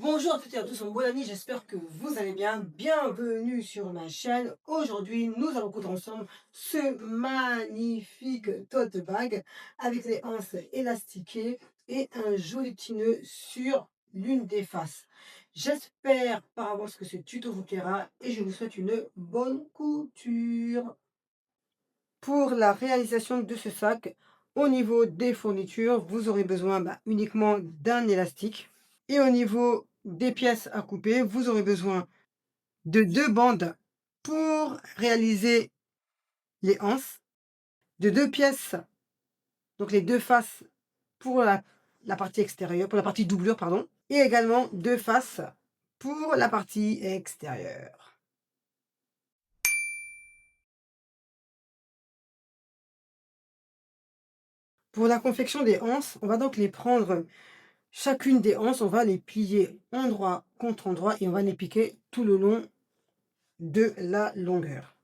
Bonjour à toutes et à tous, mon bon ami, j'espère que vous allez bien. Bienvenue sur ma chaîne. Aujourd'hui, nous allons coudre ensemble ce magnifique tote bag avec les anses élastiquées et un joli petit nœud sur l'une des faces. J'espère par avance que ce tuto vous plaira et je vous souhaite une bonne couture. Pour la réalisation de ce sac, au niveau des fournitures, vous aurez besoin uniquement d'un élastique. Et au niveau des pièces à couper, vous aurez besoin de 2 bandes pour réaliser les anses, de 2 pièces, donc les 2 faces pour la partie extérieure, pour la partie doublure, pardon, et également 2 faces pour la partie extérieure. Pour la confection des anses, on va donc les prendre chacune des anses, on va les plier endroit contre endroit et on va les piquer tout le long de la longueur.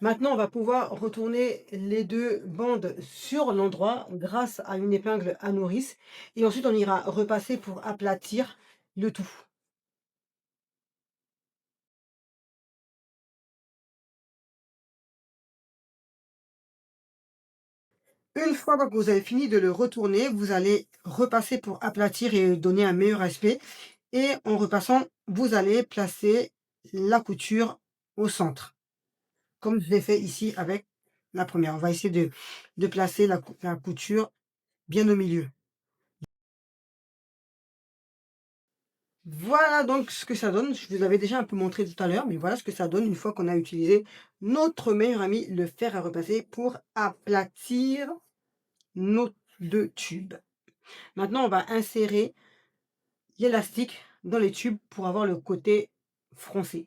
Maintenant, on va pouvoir retourner les 2 bandes sur l'endroit grâce à une épingle à nourrice et ensuite on ira repasser pour aplatir le tout. Une fois que vous avez fini de le retourner, vous allez repasser pour aplatir et donner un meilleur aspect et en repassant, vous allez placer la couture au centre, comme je l'ai fait ici avec la première. On va essayer de placer la couture bien au milieu. Voilà donc ce que ça donne. Je vous l'avais déjà un peu montré tout à l'heure, mais voilà ce que ça donne une fois qu'on a utilisé notre meilleur ami, le fer à repasser, pour aplatir nos 2 tubes. Maintenant, on va insérer l'élastique dans les tubes pour avoir le côté froncé.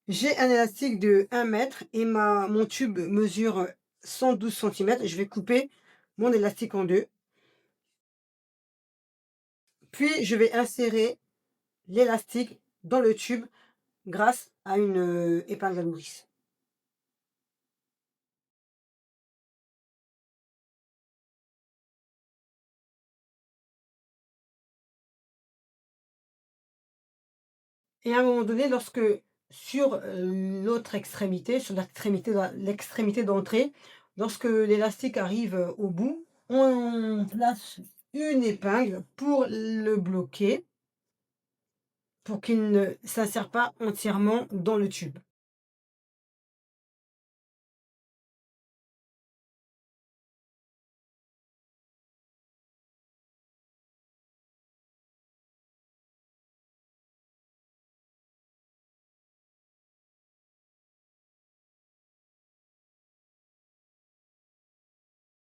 J'ai un élastique de 1 mètre et mon tube mesure 112 centimètres. Je vais couper mon élastique en deux. Puis, je vais insérer l'élastique dans le tube grâce à une épingle à nourrice. Et à un moment donné, lorsque sur, l'autre extrémité, sur l'extrémité d'entrée, lorsque l'élastique arrive, au bout, on place une épingle pour le bloquer, pour qu'il ne s'insère pas entièrement dans le tube.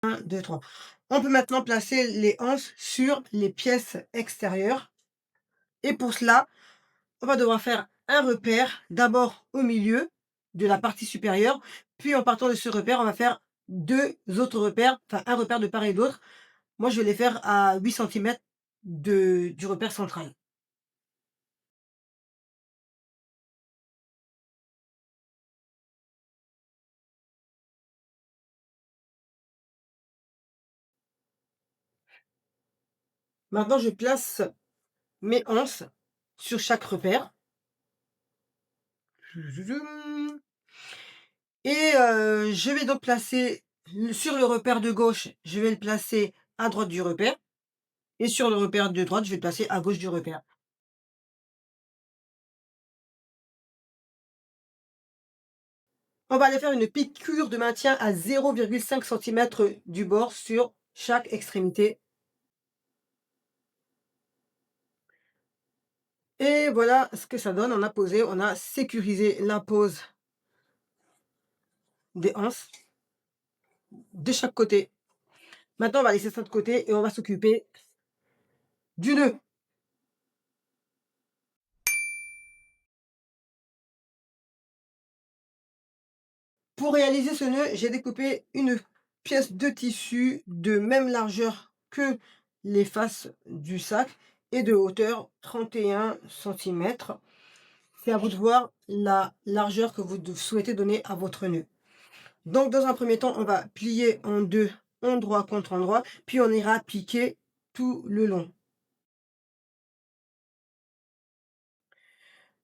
Un, deux, trois. On peut maintenant placer les anses sur les pièces extérieures et pour cela, on va devoir faire un repère, d'abord au milieu de la partie supérieure, puis en partant de ce repère, on va faire 2 autres repères, enfin un repère de part et d'autre. Moi, je vais les faire à 8 centimètres du repère central. Maintenant, je place mes anses sur chaque repère et je vais donc placer sur le repère de gauche, je vais le placer à droite du repère et sur le repère de droite, je vais le placer à gauche du repère. On va aller faire une piqûre de maintien à 0,5 centimètre du bord sur chaque extrémité. Et voilà ce que ça donne. On a posé, on a sécurisé la pose des anses de chaque côté. Maintenant, on va laisser ça de côté et on va s'occuper du nœud. Pour réaliser ce nœud, j'ai découpé une pièce de tissu de même largeur que les faces du sac et de hauteur 31 centimètres. C'est à vous de voir la largeur que vous souhaitez donner à votre nœud. Donc dans un premier temps, on va plier en deux, endroit contre endroit, puis on ira piquer tout le long.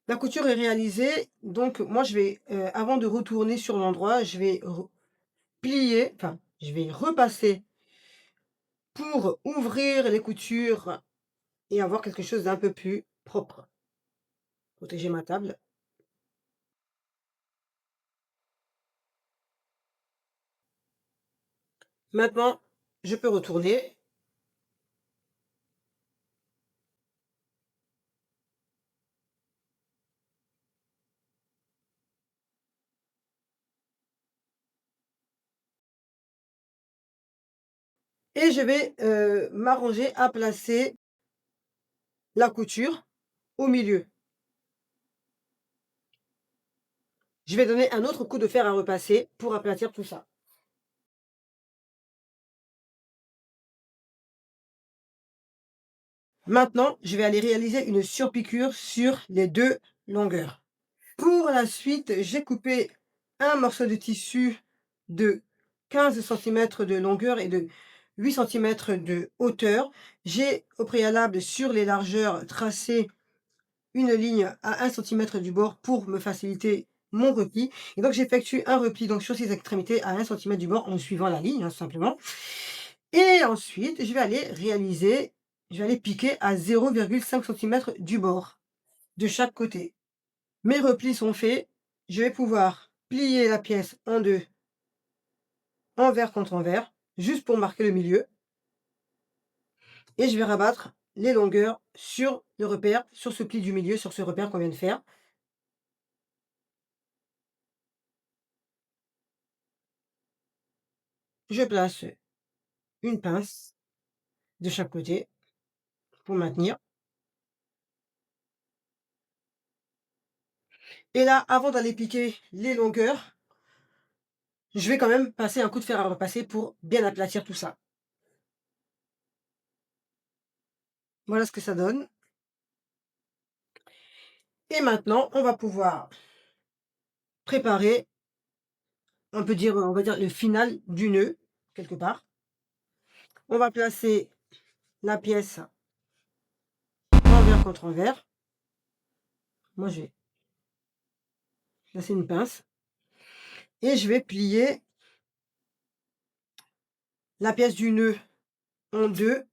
La couture est réalisée, donc moi je vais, avant de retourner sur l'endroit, je vais plier, enfin je vais repasser pour ouvrir les coutures et avoir quelque chose d'un peu plus propre. Protéger ma table. Maintenant, je peux retourner et je vais, m'arranger à placer la couture au milieu. Je vais donner un autre coup de fer à repasser pour aplatir tout ça. Maintenant, je vais aller réaliser une surpiqûre sur les 2 longueurs. Pour la suite, j'ai coupé un morceau de tissu de 15 centimètres de longueur et de 8 centimètres de hauteur. J'ai au préalable sur les largeurs tracé une ligne à 1 centimètre du bord pour me faciliter mon repli. Et donc j'effectue un repli donc sur ces extrémités à 1 centimètre du bord en suivant la ligne, hein, simplement. Et ensuite, je vais aller piquer à 0,5 centimètre du bord, de chaque côté. Mes replis sont faits, je vais pouvoir plier la pièce en deux, envers contre envers, juste pour marquer le milieu. Et je vais rabattre les longueurs sur le repère, sur ce pli du milieu, sur ce repère qu'on vient de faire. Je place une pince de chaque côté pour maintenir. Et là, avant d'aller piquer les longueurs, je vais quand même passer un coup de fer à repasser pour bien aplatir tout ça. Voilà ce que ça donne. Et maintenant, on va pouvoir préparer, on va dire le final du nœud, quelque part. On va placer la pièce envers contre envers. Moi, je vais placer une pince et je vais plier la pièce du nœud en deux.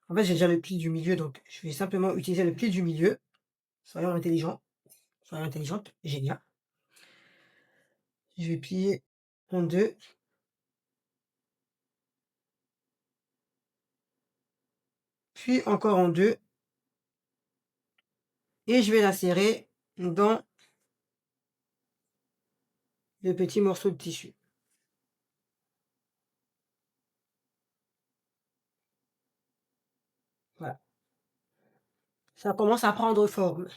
En fait, j'ai déjà le pli du milieu, donc je vais simplement utiliser le pli du milieu. Soyons intelligents, soyons intelligentes, génial. Je vais plier en deux, puis encore en deux, et je vais l'insérer dans le petit morceau de tissu. Voilà, ça commence à prendre forme.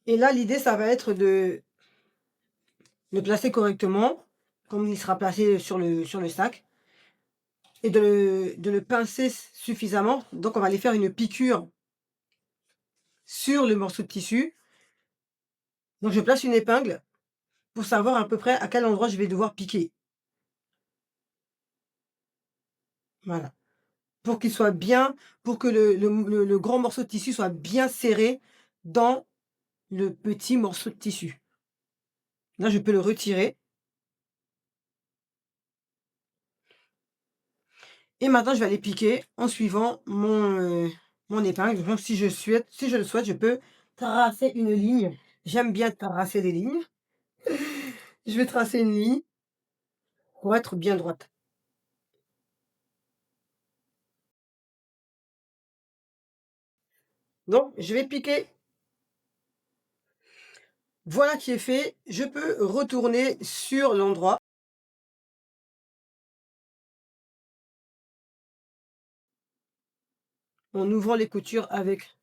Et là, l'idée, ça va être de le placer correctement, comme il sera placé sur le sac, et de le pincer suffisamment. Donc, on va aller faire une piqûre sur le morceau de tissu. Donc, je place une épingle pour savoir à peu près à quel endroit je vais devoir piquer. Voilà. Pour qu'il soit bien, pour que le grand morceau de tissu soit bien serré dans le petit morceau de tissu. Là, je peux le retirer. Et maintenant, je vais aller piquer en suivant mon épingle. Donc, si je le souhaite, je peux tracer une ligne. J'aime bien tracer des lignes. Je vais tracer une ligne pour être bien droite. Donc, je vais piquer. Voilà qui est fait. Je peux retourner sur l'endroit en ouvrant les coutures avec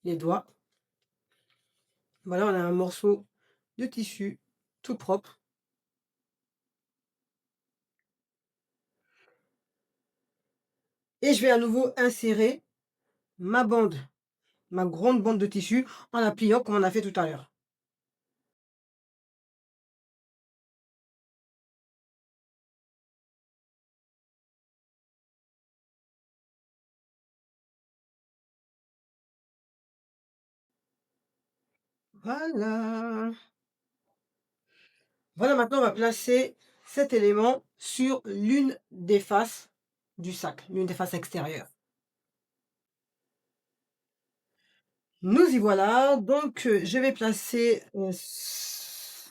les doigts. Voilà, on a un morceau de tissu tout propre. et je vais à nouveau insérer ma bande, ma grande bande de tissu en la pliant comme on a fait tout à l'heure. Voilà. Voilà, maintenant on va placer cet élément sur l'une des faces du sac, l'une des faces extérieures. Nous y voilà, donc je vais placer,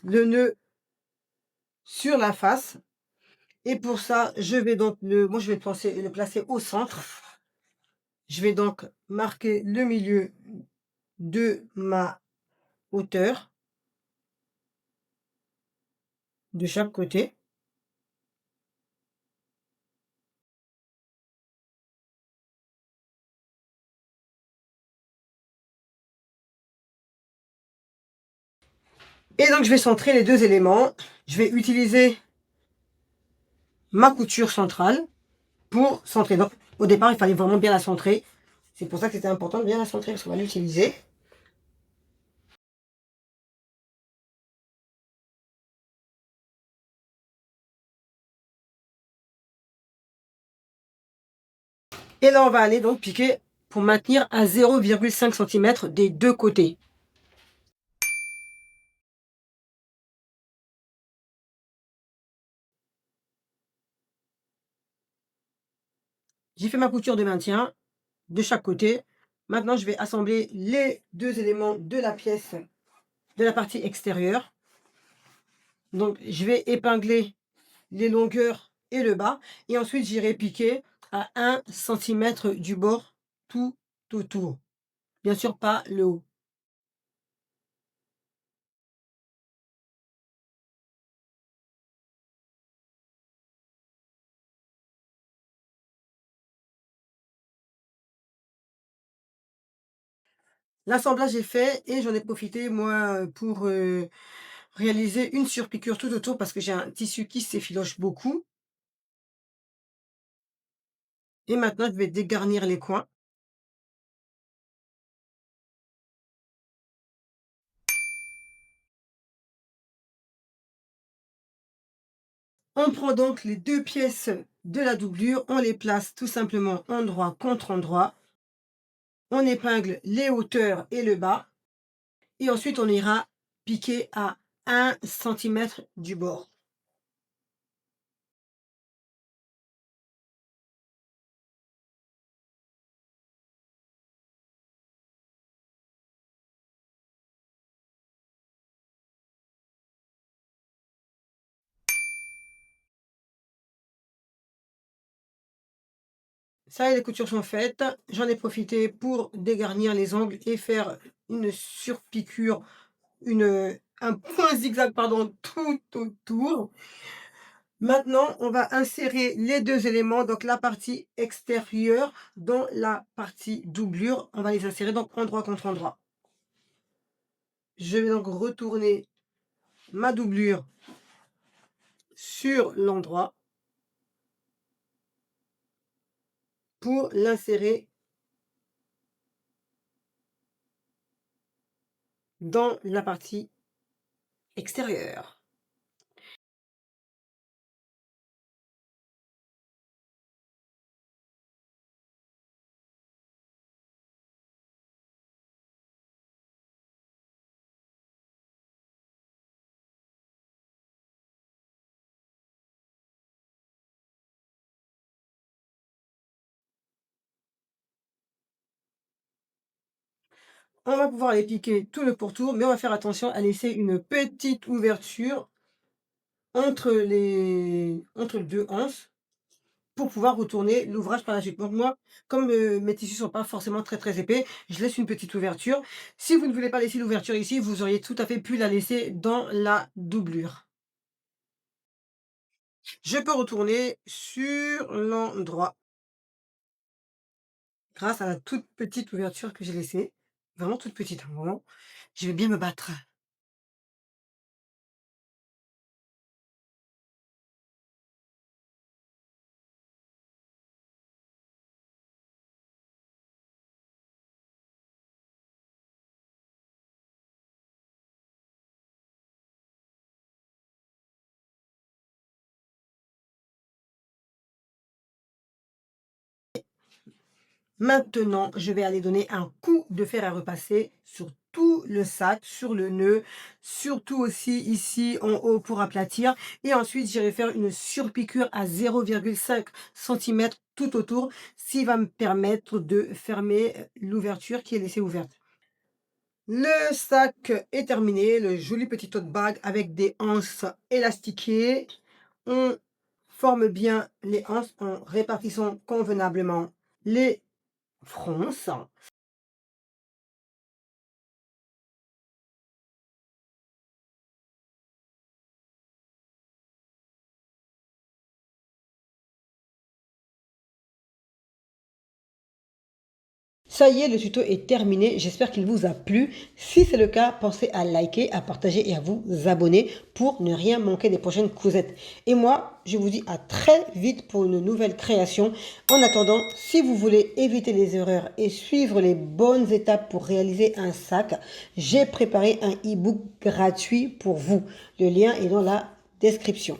le nœud sur la face et pour ça, je vais donc je vais le placer au centre. Je vais donc marquer le milieu de ma hauteur de chaque côté et donc je vais centrer les 2 éléments. Je vais utiliser ma couture centrale pour centrer. Donc au départ, il fallait vraiment bien la centrer. C'est pour ça que c'était important de bien la centrer parce qu'on va l'utiliser. Et là, on va aller donc piquer pour maintenir à 0,5 cm des 2 côtés. J'ai fait ma couture de maintien de chaque côté. Maintenant, je vais assembler les 2 éléments de la pièce, de la partie extérieure. Donc, je vais épingler les longueurs et le bas et ensuite j'irai piquer à 1 centimètre du bord tout autour. Bien sûr, pas le haut. L'assemblage est fait et j'en ai profité moi, pour, réaliser une surpiqûre tout autour parce que j'ai un tissu qui s'effiloche beaucoup et maintenant je vais dégarnir les coins. On prend donc les 2 pièces de la doublure, on les place tout simplement endroit contre endroit. On épingle les hauteurs et le bas et ensuite on ira piquer à 1 centimètre du bord. Ça y est, les coutures sont faites. J'en ai profité pour dégarnir les angles et faire une surpiqûre, un point zigzag, pardon, tout autour. Maintenant, on va insérer les 2 éléments, donc la partie extérieure dans la partie doublure. On va les insérer donc endroit contre endroit. Je vais donc retourner ma doublure sur l'endroit pour l'insérer dans la partie extérieure. On va pouvoir les piquer tout le pourtour, mais on va faire attention à laisser une petite ouverture entre les 2 anses pour pouvoir retourner l'ouvrage par la suite. Donc moi, comme, mes tissus sont pas forcément très, très épais, je laisse une petite ouverture. Si vous ne voulez pas laisser l'ouverture ici, vous auriez tout à fait pu la laisser dans la doublure. Je peux retourner sur l'endroit grâce à la toute petite ouverture que j'ai laissée. Vraiment toute petite, hein, vraiment. Je vais bien me battre. Maintenant, je vais aller donner un coup de fer à repasser sur tout le sac, sur le nœud, surtout aussi ici en haut pour aplatir. Et ensuite, j'irai faire une surpiqûre à 0,5 cm tout autour, ce qui va me permettre de fermer l'ouverture qui est laissée ouverte. Le sac est terminé, le joli petit tote bag avec des anses élastiquées. On forme bien les anses en répartissant convenablement les fronces. Ça y est, le tuto est terminé. J'espère qu'il vous a plu. Si c'est le cas, pensez à liker, à partager et à vous abonner pour ne rien manquer des prochaines causettes. Et moi, je vous dis à très vite pour une nouvelle création. En attendant, si vous voulez éviter les erreurs et suivre les bonnes étapes pour réaliser un sac, j'ai préparé un e-book gratuit pour vous. Le lien est dans la description.